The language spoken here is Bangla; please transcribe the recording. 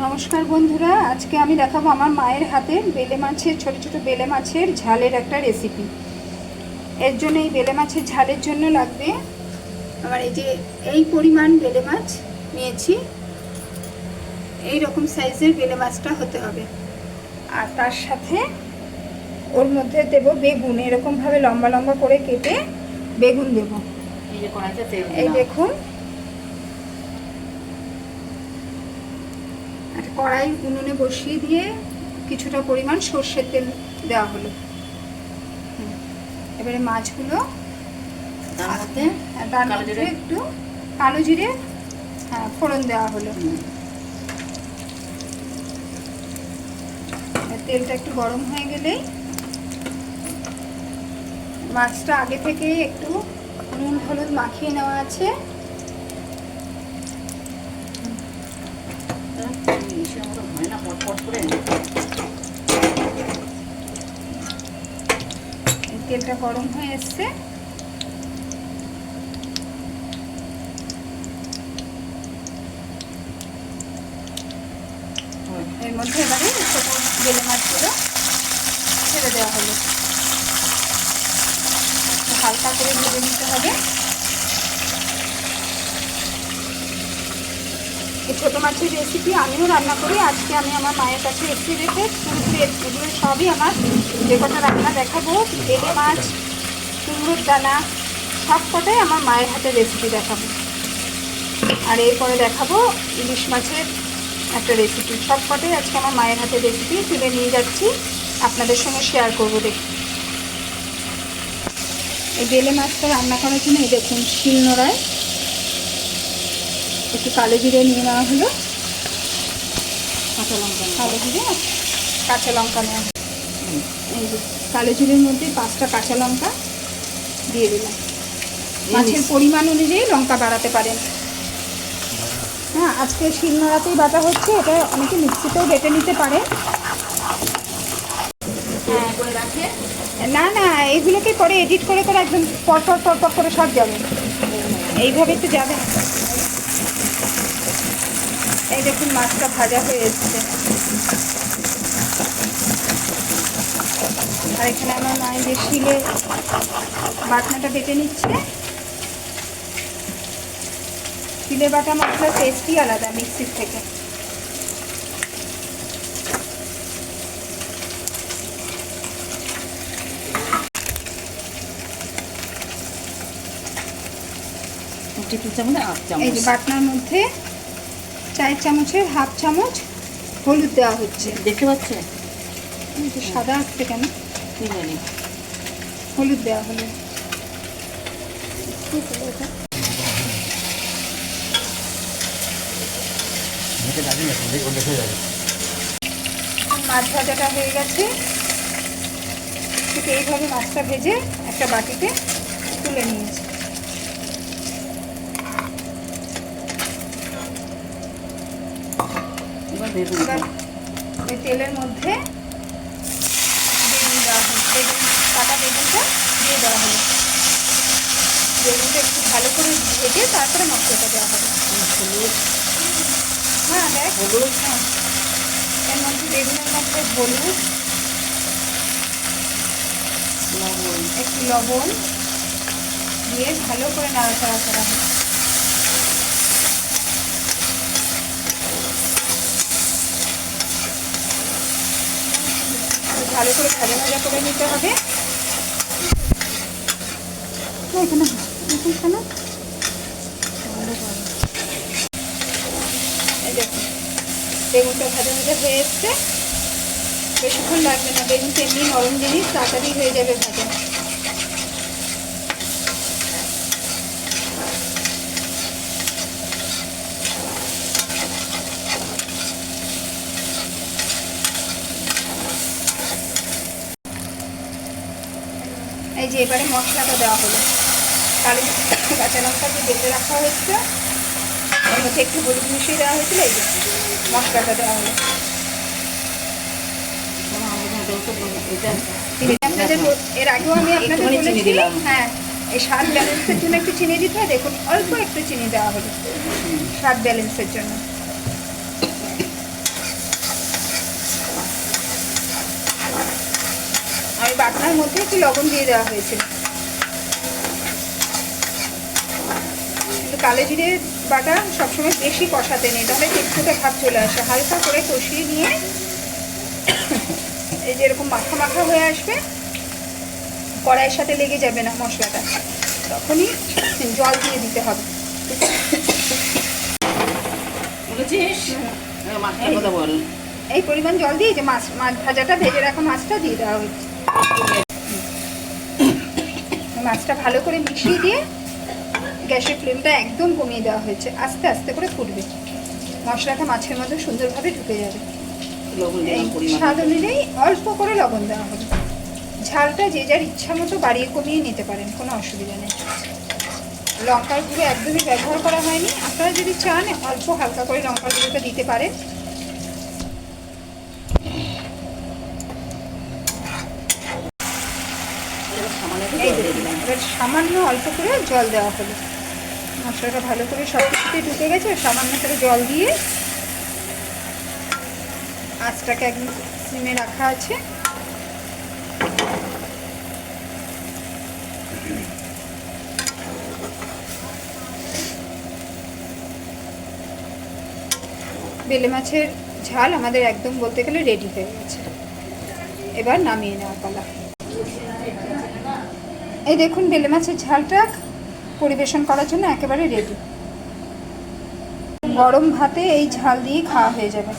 নমস্কার বন্ধুরা, আজকে আমি দেখাবো আমার মায়ের হাতের বেলে মাছের ছোট ছোট বেলে মাছের ঝালের একটা রেসিপি। এর জন্য এই বেলে মাছের ঝালের জন্য লাগবে আমার এই পরিমাণ বেলে মাছ নিয়েছি। এই রকম সাইজের বেলে মাছটা হতে হবে। আর তার সাথে ওর মধ্যে দেব বেগুন, এরকমভাবে লম্বা লম্বা করে কেটে বেগুন দেব। এই দেখুন, কড়াই উনুনে বসিয়ে দিয়ে কিছুটা পরিমাণ সর্ষের তেল দেওয়া হলো। এবারে মাছগুলো তার মধ্যে একটু কালো জিরে ফোড়ন দেওয়া হলো। তেলটা একটু গরম হয়ে গেলেই মাছটা আগে থেকে একটু নুন হলুদ মাখিয়ে নেওয়া আছে, তেলটা গরম হয়ে এসছে। এর মধ্যে এবারে ছোট বেলে মাছগুলো ছেড়ে দেওয়া হলো। হালকা করে ভেজে নিতে হবে। এই ছোটো মাছের রেসিপি আমিও রান্না করি। আজকে আমি আমার মায়ের কাছে এসে রেখে এগুলো সবই আমার যে কটা রান্না দেখাবো, বেলে মাছ, কুমড়োর দানা, সব কটাই আমার মায়ের হাতে রেসিপি দেখাবো। আর এরপরে দেখাবো ইলিশ মাছের একটা রেসিপি। সব কটাই আজকে আমার মায়ের হাতে রেসিপি তুলে নিয়ে যাচ্ছি, আপনাদের সঙ্গে শেয়ার করবো। দেখি এই বেলে মাছটা রান্না করার জন্য এই দেখুন, শিলনোড়ায় একটু কালো জিরে নিয়ে নেওয়া হলো, কালো জিরে কাঁচা লঙ্কা নেওয়া হলো। এই যে কালো জিরের মধ্যে 5টা কাঁচা লঙ্কা দিয়ে দিলাম। মাছের পরিমাণ অনুযায়ী লঙ্কা বাড়াতে পারেন। হ্যাঁ, আজকে শিলনোড়াতেই বাটা হচ্ছে, এটা অনেকে মিক্সিতেও বেটে নিতে পারে। হ্যাঁ করে রাখে, না না এইগুলোকে পরে এডিট করে করে একদম পরপর করে সব যাবে, এইভাবে তো যাবে। এই দেখুন মাছটা ভাজা হয়ে এসছে। আর এখানে আমার মায়ের যে শিলে বাটনাটা বেটে নিচ্ছে। শিলে বাটা মশলার টেস্টই আলাদা মিক্সির থেকে। এই যে বাটনার মধ্যে 4 চামচের হাফ চামচ হলুদ দেওয়া হচ্ছে। দেখতে পাচ্ছে সাদা আসছে কেন, হলুদ দেওয়া হলো। মাছ ভাজাটা হয়ে গেছে। ঠিক এইভাবে মাছটা ভেজে একটা বাটিতে তুলে নিয়েছি। এবার ওই তেলের মধ্যে বেগুন দেওয়া হলো, কাটা বেগুনটা দিয়ে দেওয়া হলো। বেগুনটা একটু ভালো করে ভেজে তারপরে মশলাটা দেওয়া হবে। হ্যাঁ দেখ হলুদ, হ্যাঁ এর মধ্যে বেগুনের মধ্যে হলুদ, একটু লবণ দিয়ে ভালো করে নাড়াচাড়া করা হবে। ভালো করে ভাজা ভাজা করে নিতে হবে। এখানে এই দেখুন বেগুনটা ভাজা ভাজা হয়ে এসছে। বেশিক্ষণ লাগবে না, বেগুনটা এমনি নরম জিনিস, তাড়াতাড়ি হয়ে যাবে ভাজা। এই যে এবারে মশলাটা দেওয়া হলো। কালো কাঁচা লঙ্কা যে বেটে রাখা হয়েছিল ওর মধ্যে একটু হলুদ মিশিয়ে দেওয়া হয়েছিল। এই যে মশলাটা দেওয়া হলো। এর আগেও আমি আপনাদের বলেছি, হ্যাঁ এই স্বাদ ব্যালেন্সের জন্য একটু চিনি দিতে হয়। দেখুন অল্প একটু চিনি দেওয়া হলো স্বাদ ব্যালেন্সের জন্য। ডাকনার মধ্যে একটু লবণ দিয়ে দেওয়া হয়েছিল। কিন্তু কালো জিরে বাটা সবসময় বেশি কষাতে নেই, তাহলে তেজপাতা ভাব চলে আসে। হালকা করে কষিয়ে নিয়ে এই যে এরকম মাখা মাখা হয়ে আসবে, কড়াইয়ের সাথে লেগে যাবে না মশলাটা, তখনই জল দিয়ে দিতে হবে। এই পরিমাণ জল দিয়ে যে মাছ ভাজাটা ভেজে রাখা মাছটা দিয়ে দেওয়া হচ্ছে। মাছটা ভালো করে মিশিয়ে দিয়ে গ্যাসের ফ্লেমটা একদম কমিয়ে দেওয়া হয়েছে। আস্তে আস্তে করে ফুটবে, মশলাটা মাছের মধ্যে সুন্দরভাবে ঢুকে যাবে। স্বাদ অনুযায়ী অল্প করে লবণ দেওয়া হবে। ঝালটা যে যার ইচ্ছা মতো বাড়িয়ে কমিয়ে নিতে পারেন, কোনো অসুবিধা নেই। লঙ্কার গুঁড়ো একদমই ব্যবহার করা হয়নি, আপনারা যদি চান অল্প হালকা করে লঙ্কার গুঁড়োটা দিতে পারেন। এবার সামান্য অল্প করে জল দেওয়া হলো। মশলাটা ভালো করে সব কিছুতে ঢুকে গেছে, সামান্য করে জল দিয়ে আঁচটাকে একদম সিমে রাখা আছে। বেলে মাছের ঝাল আমাদের একদম বলতে গেলে রেডি হয়ে গেছে। এবার নামিয়ে নেওয়া পালা। এই দেখুন বেলে মাছের ঝালটা পরিবেশন করার জন্য একেবারে রেডি। গরম ভাতে এই ঝাল দিয়ে খাওয়া হয়ে যাবে।